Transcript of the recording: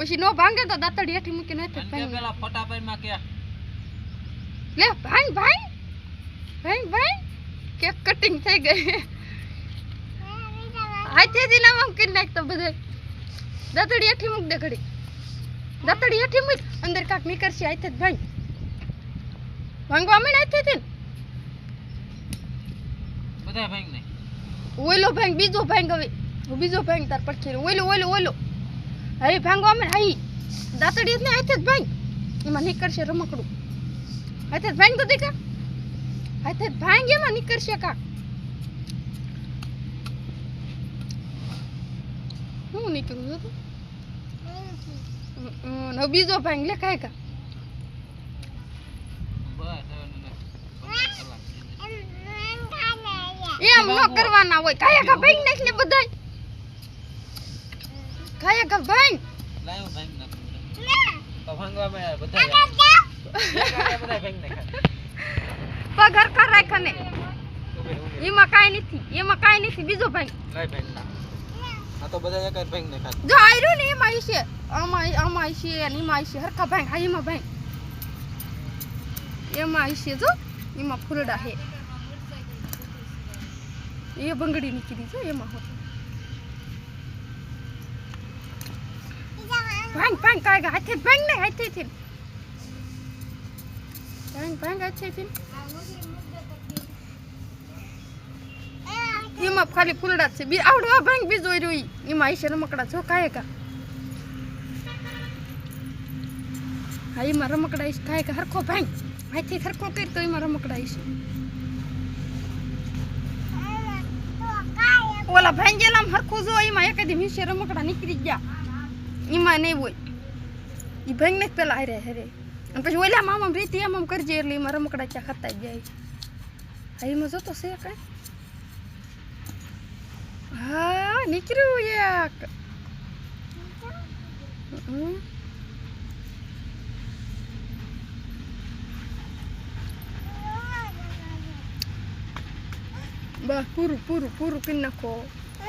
પછી નો ભાંગે તો દાંતડી હેઠી મૂકીને હાથે ભાંગે પેલા ફોટા પાઈમાં કે લે ભાંગ ભાંગ ભાંગ ભાંગ કેક કટિંગ થઈ ગઈ હાથે થી નામ કરી નાખ તો બધે દાંતડી હેઠી મૂક દે ઘડી દાંતડી હેઠી મૂક અંદર કાક નીકળશે હાથે જ ભાંગ ભાંગવા માંડ હાથે થી બધા ભાંગ નહીં ઓલો ભાંગ બીજો ભાંગ હવે બીજો ભાંગ તાર પડખે ઓલો ઓલો ઓલો હવે ભાંગવા માંડ હાઈ દાંતડી જ ને હાથે જ ભાંગ એમાં નીકળશે રમકડું હાથે જ ભાંગ તો દીકા હાથે જ ભાંગ એમાં નીકળશે કાક હું નીકળું છું હવે બીજો ભાંગ લે કાય કા એમ ન કરવાના હોય કાયા કા ભાંગ નાખ ને બધાય કાયા કા ભાંગ લાયો ભાંગ નાખ તો ભાંગવા મે બધા બધા ભાંગ નાખ પગ હરખા રાખ ને એમાં કાઈ નથી બીજો ભાંગ લાય ભાંગ આ તો બધા એક જ ભાંગ નાખ જો આયરો ને એમાં છે આમાં છે અને એમાં છે હરખા ભાંગ આ એમાં ભાંગ એમાં છે જો એમાં ફૂલડા હે એ બંગડી નીકળી છે એમાં હો ભાંગ ભાંગ કાય હાથે ભાંગ ને હાથે થી ભાંગ હાથે થી એમાં ખાલી ફૂલડા છે બી આવડો આ ભાંગ બીજો રહ્યો એમાં છે રમકડા જો કાય કા હા એમાં રમકડા છે કાય કા હરખો ભાંગ હાથે હરખો કરી તો એમાં રમકડા છે ઓલા ભાંગેલામ હરખું જો એમાં એકાદી મીસે રમકડા નીકળી ગયા એમાં નહીં હોય એ ભાંગ ને પેલા હારે હારે અને પછી ઓલા મામા રીતિ આમ કરજે એટલે એમાં રમકડા ત્યાં ખાતા જાય હા એમાં જોતો છે કઈ હા નીકળ્યું એક બસ પૂરું કરી નાખો